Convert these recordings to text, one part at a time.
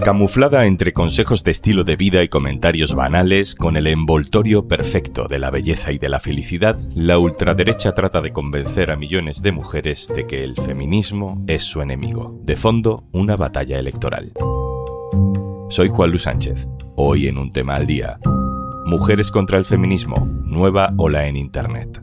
Camuflada entre consejos de estilo de vida y comentarios banales, con el envoltorio perfecto de la belleza y de la felicidad, la ultraderecha trata de convencer a millones de mujeres de que el feminismo es su enemigo. De fondo, una batalla electoral. Soy Juan Luis Sánchez. Hoy en Un Tema al Día. Mujeres contra el feminismo. Nueva ola en Internet.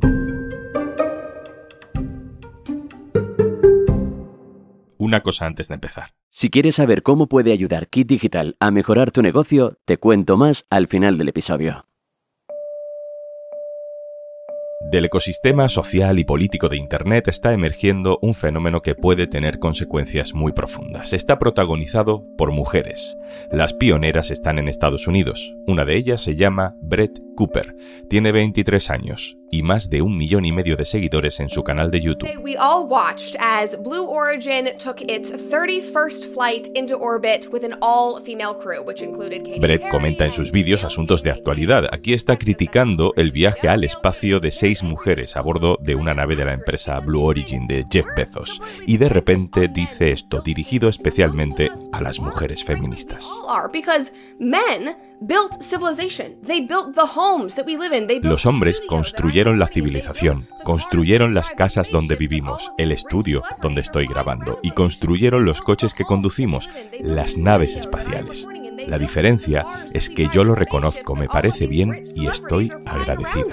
Una cosa antes de empezar. Si quieres saber cómo puede ayudar Kit Digital a mejorar tu negocio, te cuento más al final del episodio. Del ecosistema social y político de Internet está emergiendo un fenómeno que puede tener consecuencias muy profundas. Está protagonizado por mujeres. Las pioneras están en Estados Unidos. Una de ellas se llama Brett Cooper. Tiene 23 años y más de 1,5 millones de seguidores en su canal de YouTube. We all watched as Blue Origin took its 31st flight into orbit with an all-female crew, which included Katy Brett Perry comenta en sus vídeos asuntos de actualidad. Aquí está criticando el viaje al espacio de 6 mujeres a bordo de una nave de la empresa Blue Origin de Jeff Bezos. Y de repente dice esto, dirigido especialmente a las mujeres feministas. Los hombres construyeron la civilización, construyeron las casas donde vivimos, el estudio donde estoy grabando y construyeron los coches que conducimos, las naves espaciales. La diferencia es que yo lo reconozco, me parece bien y estoy agradecido.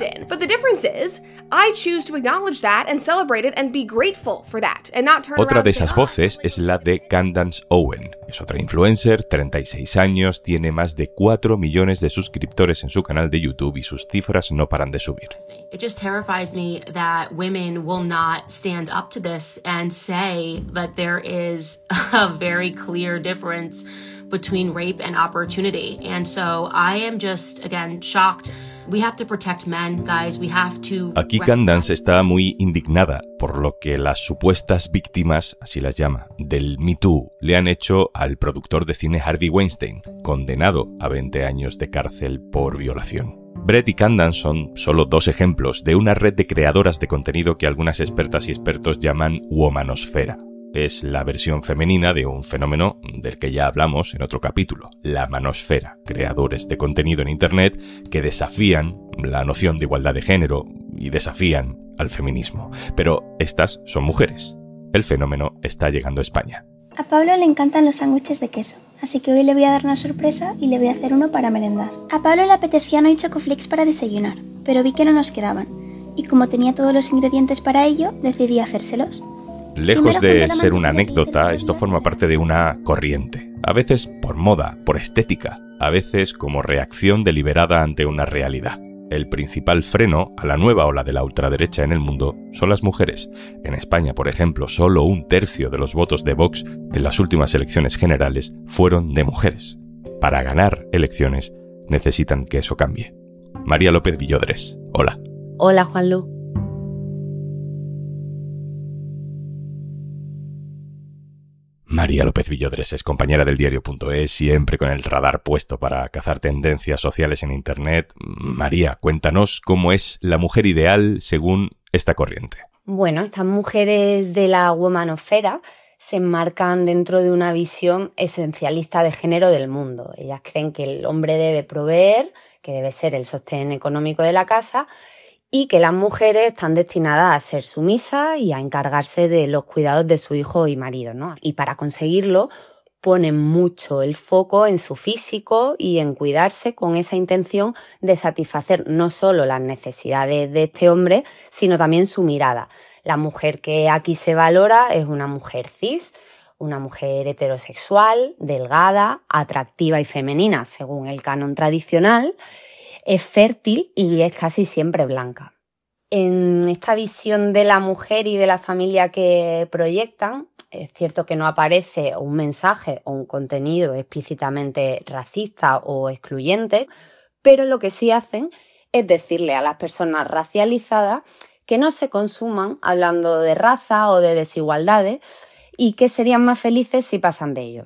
Otra de esas voces es la de Candace Owen. Es otra influencer, 36 años, tiene más de 4 millones de suscriptores en su canal de YouTube y sus cifras no paran de subir. It just terrifies me that women will not stand up to this and say that there is a very clear difference between rape and opportunity. And so I am just, again, shocked. We have to protect men, guys. We have to... Aquí Candace está muy indignada por lo que las supuestas víctimas, así las llama, del Me Too, le han hecho al productor de cine Harvey Weinstein, condenado a 20 años de cárcel por violación. Brett y Candace son solo 2 ejemplos de una red de creadoras de contenido que algunas expertas y expertos llaman womanosfera. Es la versión femenina de un fenómeno del que ya hablamos en otro capítulo, la manosfera, creadores de contenido en Internet que desafían la noción de igualdad de género y desafían al feminismo. Pero estas son mujeres. El fenómeno está llegando a España. A Pablo le encantan los sándwiches de queso, así que hoy le voy a dar una sorpresa y le voy a hacer uno para merendar. A Pablo le apetecían hoy chocoflakes para desayunar, pero vi que no nos quedaban, y como tenía todos los ingredientes para ello, decidí hacérselos. Lejos de ser una anécdota, esto forma parte de una corriente. A veces por moda, por estética, a veces como reacción deliberada ante una realidad. El principal freno a la nueva ola de la ultraderecha en el mundo son las mujeres. En España, por ejemplo, solo 1/3 de los votos de Vox en las últimas elecciones generales fueron de mujeres. Para ganar elecciones necesitan que eso cambie. María López Villodres, hola. Hola, Juanlu. María López Villodres es compañera del diario.es, siempre con el radar puesto para cazar tendencias sociales en Internet. María, cuéntanos cómo es la mujer ideal según esta corriente. Bueno, estas mujeres de la womanosfera se enmarcan dentro de una visión esencialista de género del mundo. Ellas creen que el hombre debe proveer, que debe ser el sostén económico de la casa, y que las mujeres están destinadas a ser sumisas y a encargarse de los cuidados de su hijo y marido, ¿no? Y para conseguirlo ponen mucho el foco en su físico y en cuidarse con esa intención de satisfacer no solo las necesidades de este hombre, sino también su mirada. La mujer que aquí se valora es una mujer cis, una mujer heterosexual, delgada, atractiva y femenina, según el canon tradicional. Es fértil y es casi siempre blanca. En esta visión de la mujer y de la familia que proyectan, es cierto que no aparece un mensaje o un contenido explícitamente racista o excluyente, pero lo que sí hacen es decirle a las personas racializadas que no se consuman hablando de raza o de desigualdades y que serían más felices si pasan de ello.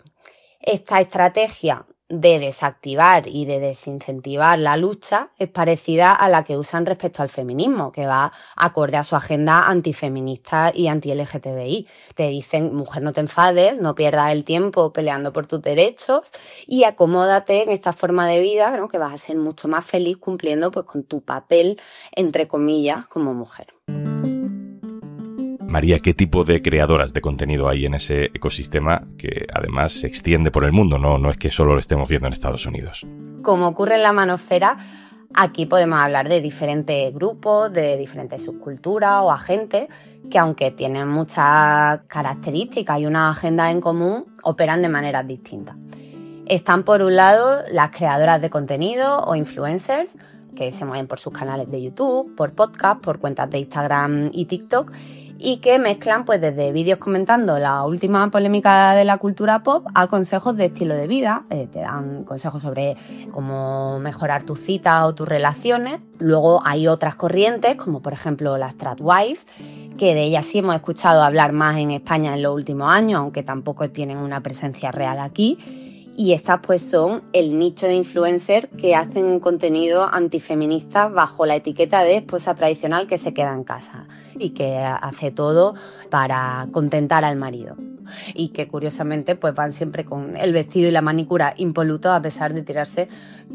Esta estrategia de desactivar y de desincentivar la lucha es parecida a la que usan respecto al feminismo, que va acorde a su agenda antifeminista y anti-LGTBI. Te dicen, mujer, no te enfades, no pierdas el tiempo peleando por tus derechos y acomódate en esta forma de vida, ¿no? Que vas a ser mucho más feliz cumpliendo pues, con tu papel, entre comillas, como mujer. María, ¿qué tipo de creadoras de contenido hay en ese ecosistema que además se extiende por el mundo? No es que solo lo estemos viendo en Estados Unidos. Como ocurre en la manosfera, aquí podemos hablar de diferentes grupos, de diferentes subculturas o agentes que, aunque tienen muchas características y una agenda en común, operan de maneras distintas. Están, por un lado, las creadoras de contenido o influencers, que se mueven por sus canales de YouTube, por podcast, por cuentas de Instagram y TikTok, y que mezclan pues desde vídeos comentando la última polémica de la cultura pop a consejos de estilo de vida. Te dan consejos sobre cómo mejorar tus citas o tus relaciones. Luego hay otras corrientes, como por ejemplo las Tradwives, que de ellas sí hemos escuchado hablar más en España en los últimos años, aunque tampoco tienen una presencia real aquí. Y estas pues son el nicho de influencers que hacen contenido antifeminista bajo la etiqueta de esposa tradicional que se queda en casa y que hace todo para contentar al marido. Y que curiosamente pues van siempre con el vestido y la manicura impolutos a pesar de tirarse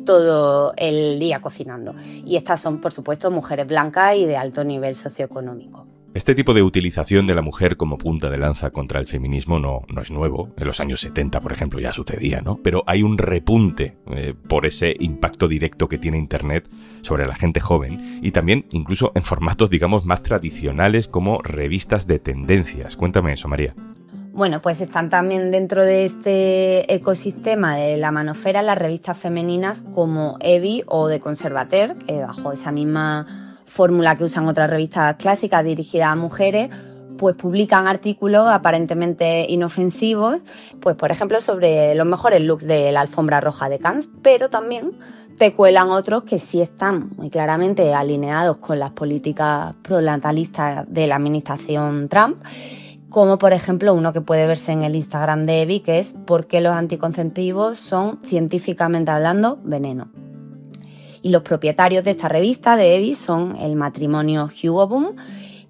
todo el día cocinando. Y estas son, por supuesto, mujeres blancas y de alto nivel socioeconómico. Este tipo de utilización de la mujer como punta de lanza contra el feminismo no es nuevo. En los años 70, por ejemplo, ya sucedía, ¿no? Pero hay un repunte por ese impacto directo que tiene Internet sobre la gente joven y también incluso en formatos, digamos, más tradicionales como revistas de tendencias. Cuéntame eso, María. Bueno, pues están también dentro de este ecosistema de la manosfera las revistas femeninas como Evie o The Conservateur, que bajo esa misma fórmula que usan otras revistas clásicas dirigidas a mujeres, pues publican artículos aparentemente inofensivos, pues por ejemplo sobre los mejores looks de la alfombra roja de Cannes, pero también te cuelan otros que sí están muy claramente alineados con las políticas pronatalistas de la administración Trump, como por ejemplo uno que puede verse en el Instagram de Evie, que es ¿por qué los anticonceptivos son, científicamente hablando, veneno? Y los propietarios de esta revista de Evie son el matrimonio Hugo Boom,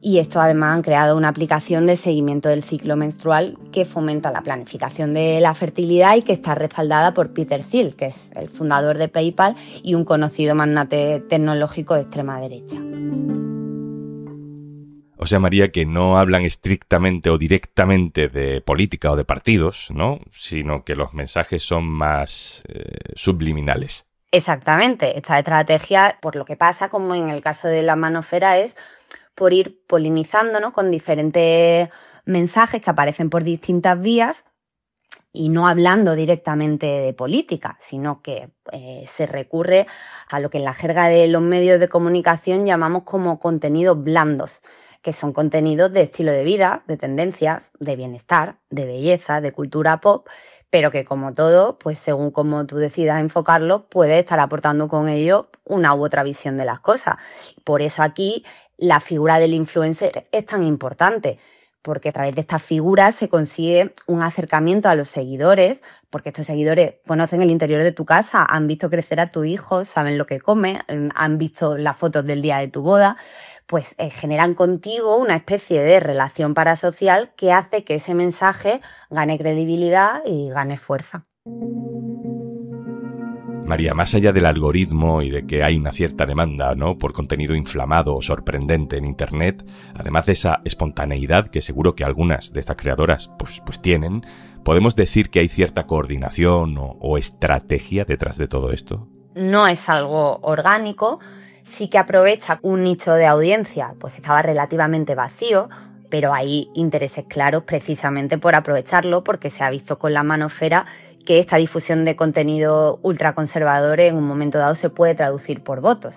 y estos además han creado una aplicación de seguimiento del ciclo menstrual que fomenta la planificación de la fertilidad y que está respaldada por Peter Thiel, que es el fundador de PayPal y un conocido magnate tecnológico de extrema derecha. O sea, María, que no hablan estrictamente o directamente de política o de partidos, ¿no? Sino que los mensajes son más subliminales. Exactamente. Esta estrategia, por lo que pasa, como en el caso de la manosfera, es por ir polinizando, ¿no?, con diferentes mensajes que aparecen por distintas vías y no hablando directamente de política, sino que se recurre a lo que en la jerga de los medios de comunicación llamamos como contenidos blandos, que son contenidos de estilo de vida, de tendencias, de bienestar, de belleza, de cultura pop, pero que como todo, pues según cómo tú decidas enfocarlo, puedes estar aportando con ello una u otra visión de las cosas. Por eso aquí la figura del influencer es tan importante, porque a través de esta figura se consigue un acercamiento a los seguidores, porque estos seguidores conocen el interior de tu casa, han visto crecer a tu hijo, saben lo que come, han visto las fotos del día de tu boda, pues generan contigo una especie de relación parasocial que hace que ese mensaje gane credibilidad y gane fuerza. María, más allá del algoritmo y de que hay una cierta demanda, ¿no?, por contenido inflamado o sorprendente en Internet, además de esa espontaneidad que seguro que algunas de estas creadoras pues tienen, ¿podemos decir que hay cierta coordinación o estrategia detrás de todo esto? No es algo orgánico, sí que aprovecha un nicho de audiencia pues que estaba relativamente vacío, pero hay intereses claros precisamente por aprovecharlo, porque se ha visto con la manosfera que esta difusión de contenido ultraconservador en un momento dado se puede traducir por votos.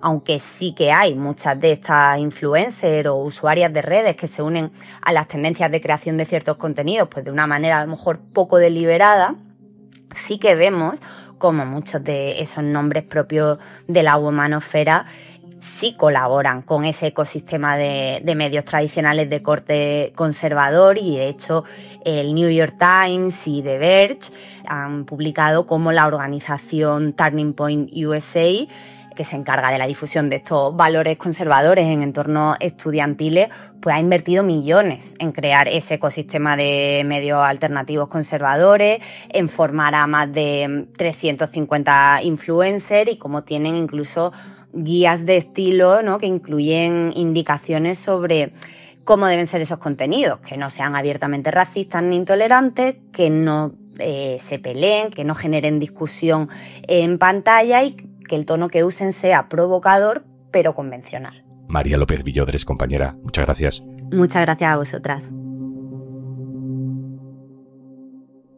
Aunque sí que hay muchas de estas influencers o usuarias de redes que se unen a las tendencias de creación de ciertos contenidos pues de una manera a lo mejor poco deliberada, sí que vemos como muchos de esos nombres propios de la womanofera sí colaboran con ese ecosistema de medios tradicionales de corte conservador, y de hecho el New York Times y The Verge han publicado cómo la organización Turning Point USA, que se encarga de la difusión de estos valores conservadores en entornos estudiantiles, pues ha invertido millones en crear ese ecosistema de medios alternativos conservadores, en formar a más de 350 influencers, y como tienen incluso guías de estilo, ¿no?, que incluyen indicaciones sobre cómo deben ser esos contenidos, que no sean abiertamente racistas ni intolerantes, que no se peleen, que no generen discusión en pantalla y que el tono que usen sea provocador pero convencional. María López Villodres, compañera, muchas gracias. Muchas gracias a vosotras.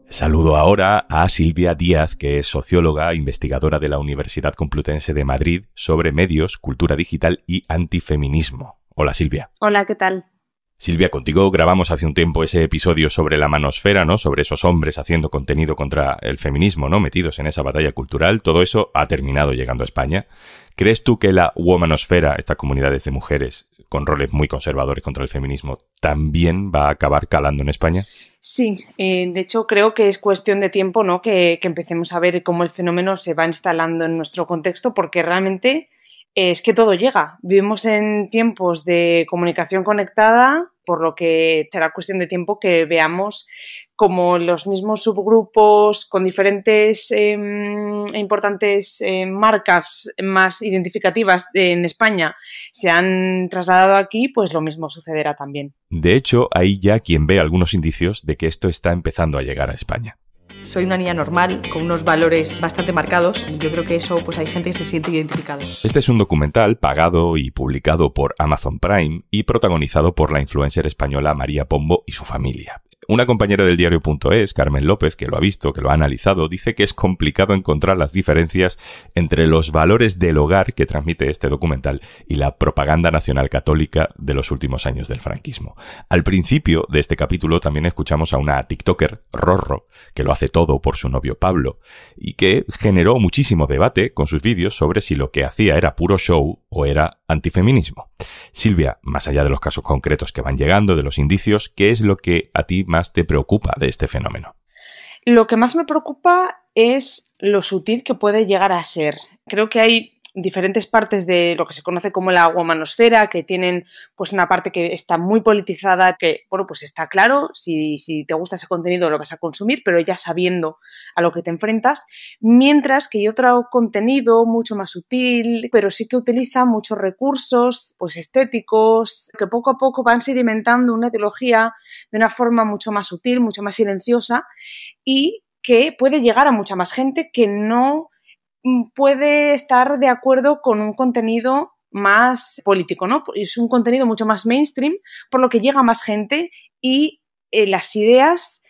Saludo ahora a Silvia Díaz, que es socióloga e investigadora de la Universidad Complutense de Madrid sobre medios, cultura digital y antifeminismo. Hola, Silvia. Hola, ¿qué tal? Silvia, contigo grabamos hace un tiempo ese episodio sobre la manosfera, ¿no? Sobre esos hombres haciendo contenido contra el feminismo, ¿no? Metidos en esa batalla cultural. Todo eso ha terminado llegando a España. ¿Crees tú que la womanosfera, estas comunidades de mujeres con roles muy conservadores contra el feminismo, también va a acabar calando en España? Sí, de hecho creo que es cuestión de tiempo, ¿no?, que empecemos a ver cómo el fenómeno se va instalando en nuestro contexto, porque realmente es que todo llega. Vivimos en tiempos de comunicación conectada, por lo que será cuestión de tiempo que veamos como los mismos subgrupos con diferentes importantes marcas más identificativas en España se han trasladado aquí, pues lo mismo sucederá también. De hecho, hay ya quien ve algunos indicios de que esto está empezando a llegar a España. Soy una niña normal, con unos valores bastante marcados, y yo creo que eso, pues hay gente que se siente identificado. Este es un documental pagado y publicado por Amazon Prime y protagonizado por la influencer española María Pombo y su familia. Una compañera del diario.es, Carmen López, que lo ha visto, que lo ha analizado, dice que es complicado encontrar las diferencias entre los valores del hogar que transmite este documental y la propaganda nacional católica de los últimos años del franquismo. Al principio de este capítulo también escuchamos a una tiktoker, Rorro, que lo hace todo por su novio Pablo, y que generó muchísimo debate con sus vídeos sobre si lo que hacía era puro show o era antifeminismo. Silvia, más allá de los casos concretos que van llegando, de los indicios, ¿qué es lo que a ti más te preocupa de este fenómeno? Lo que más me preocupa es lo sutil que puede llegar a ser. Creo que hay diferentes partes de lo que se conoce como la womanosfera, que tienen pues una parte que está muy politizada, que bueno, pues está claro, si te gusta ese contenido lo vas a consumir, pero ya sabiendo a lo que te enfrentas, mientras que hay otro contenido mucho más sutil, pero sí que utiliza muchos recursos pues estéticos, que poco a poco van sedimentando una ideología de una forma mucho más sutil, mucho más silenciosa, y que puede llegar a mucha más gente que no puede estar de acuerdo con un contenido más político, ¿no? Es un contenido mucho más mainstream, por lo que llega a más gente y las ideas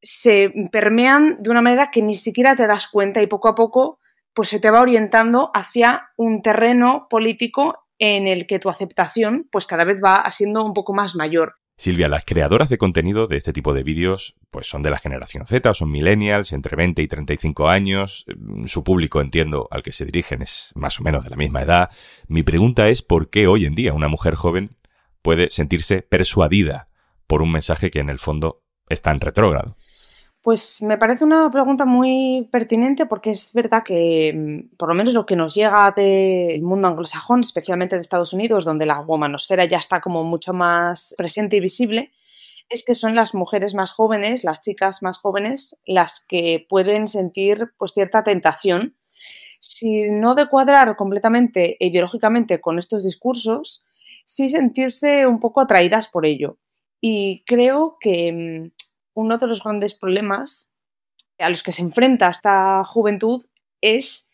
se permean de una manera que ni siquiera te das cuenta, y poco a poco pues se te va orientando hacia un terreno político en el que tu aceptación pues cada vez va siendo un poco más mayor. Silvia, las creadoras de contenido de este tipo de vídeos pues son de la generación Z, son millennials, entre 20 y 35 años. Su público, entiendo, al que se dirigen es más o menos de la misma edad. Mi pregunta es ¿por qué hoy en día una mujer joven puede sentirse persuadida por un mensaje que en el fondo es tan retrógrado? Pues me parece una pregunta muy pertinente, porque es verdad que por lo menos lo que nos llega del mundo anglosajón, especialmente de Estados Unidos, donde la womanosfera ya está como mucho más presente y visible, es que son las mujeres más jóvenes, las chicas más jóvenes, las que pueden sentir pues cierta tentación, si no de cuadrar completamente e ideológicamente con estos discursos, sí sentirse un poco atraídas por ello. Y creo que uno de los grandes problemas a los que se enfrenta esta juventud es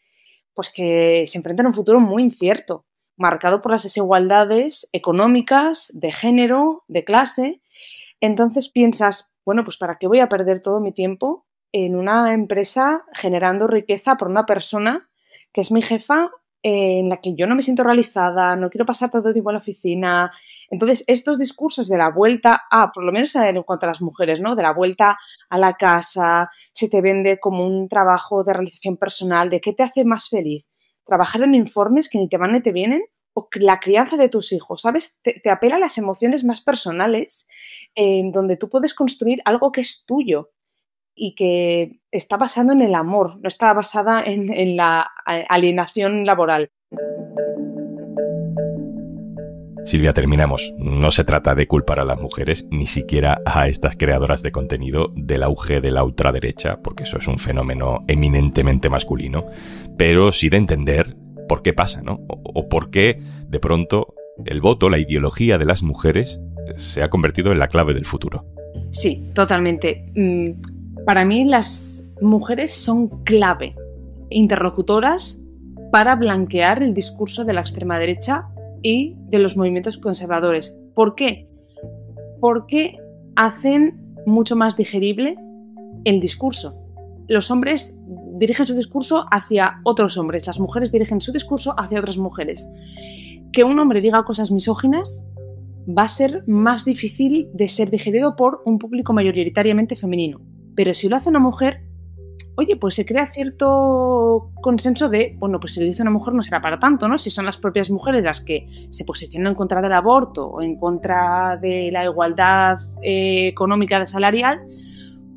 pues, que se enfrenta en un futuro muy incierto, marcado por las desigualdades económicas, de género, de clase. Entonces piensas, bueno, pues ¿para qué voy a perder todo mi tiempo en una empresa generando riqueza por una persona que es mi jefa, en la que yo no me siento realizada, no quiero pasar todo el tiempo en la oficina? Entonces, estos discursos de la vuelta a, por lo menos en cuanto a las mujeres, ¿no?, de la vuelta a la casa, se te vende como un trabajo de realización personal, de qué te hace más feliz, trabajar en informes que ni te van ni te vienen, o la crianza de tus hijos, ¿sabes? Te apela a las emociones más personales, donde tú puedes construir algo que es tuyo y que está basado en el amor, no está basada en la alienación laboral. Silvia, terminamos. No se trata de culpar a las mujeres, ni siquiera a estas creadoras de contenido del auge de la ultraderecha, porque eso es un fenómeno eminentemente masculino, pero sí de entender por qué pasa, ¿no? O por qué, de pronto, el voto, la ideología de las mujeres se ha convertido en la clave del futuro. Sí, totalmente. Para mí las mujeres son clave, interlocutoras para blanquear el discurso de la extrema derecha y de los movimientos conservadores. ¿Por qué? Porque hacen mucho más digerible el discurso. Los hombres dirigen su discurso hacia otros hombres, las mujeres dirigen su discurso hacia otras mujeres. Que un hombre diga cosas misóginas va a ser más difícil de ser digerido por un público mayoritariamente femenino. Pero si lo hace una mujer, oye, pues se crea cierto consenso de, bueno, pues si lo dice una mujer no será para tanto, ¿no? Si son las propias mujeres las que se posicionan en contra del aborto o en contra de la igualdad económica salarial,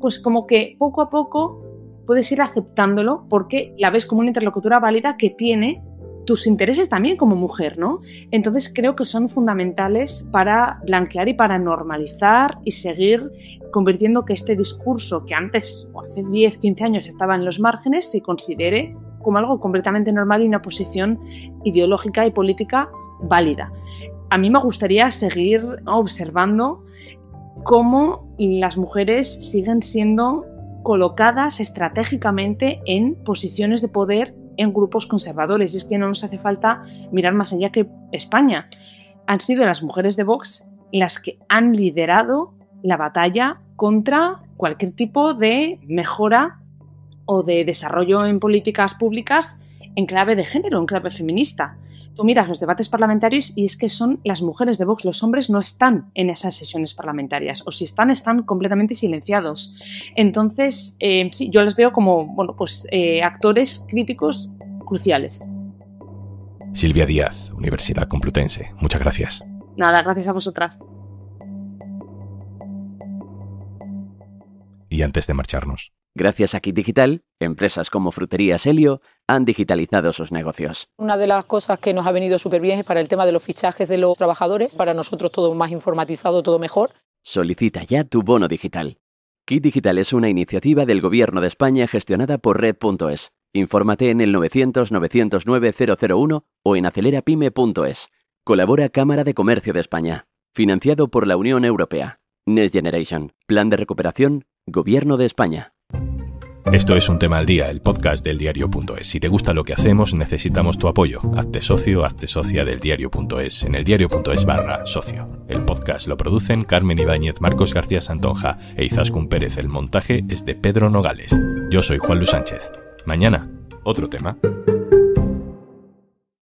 pues como que poco a poco puedes ir aceptándolo porque la ves como una interlocutora válida que tiene tus intereses también como mujer, ¿no? Entonces creo que son fundamentales para blanquear y para normalizar y seguir convirtiendo que este discurso que antes, o hace 10, 15 años estaba en los márgenes, se considere como algo completamente normal y una posición ideológica y política válida. A mí me gustaría seguir observando cómo las mujeres siguen siendo colocadas estratégicamente en posiciones de poder en grupos conservadores. Y es que no nos hace falta mirar más allá que España. Han sido las mujeres de Vox las que han liderado la batalla contra cualquier tipo de mejora o de desarrollo en políticas públicas en clave de género, en clave feminista. Tú miras los debates parlamentarios y es que son las mujeres de Vox, los hombres no están en esas sesiones parlamentarias, o si están completamente silenciados. Entonces, sí, yo les veo como, bueno, pues actores críticos cruciales. Silvia Díaz, Universidad Complutense. Muchas gracias. Nada, gracias a vosotras. Y antes de marcharnos, gracias a Kit Digital, empresas como Fruterías Helio han digitalizado sus negocios. Una de las cosas que nos ha venido súper bien es para el tema de los fichajes de los trabajadores. Para nosotros todo más informatizado, todo mejor. Solicita ya tu bono digital. Kit Digital es una iniciativa del Gobierno de España gestionada por Red.es. Infórmate en el 900-909-001 o en acelerapyme.es. Colabora Cámara de Comercio de España. Financiado por la Unión Europea. Next Generation. Plan de recuperación. Gobierno de España. Esto es Un Tema al Día, el podcast del Diario.es. Si te gusta lo que hacemos, necesitamos tu apoyo. Hazte socio, hazte socia del Diario.es en el Diario.es/socio. El podcast lo producen Carmen Ibáñez, Marcos García Santonja e Izaskun Pérez. El montaje es de Pedro Nogales. Yo soy Juan Luis Sánchez. Mañana, otro tema.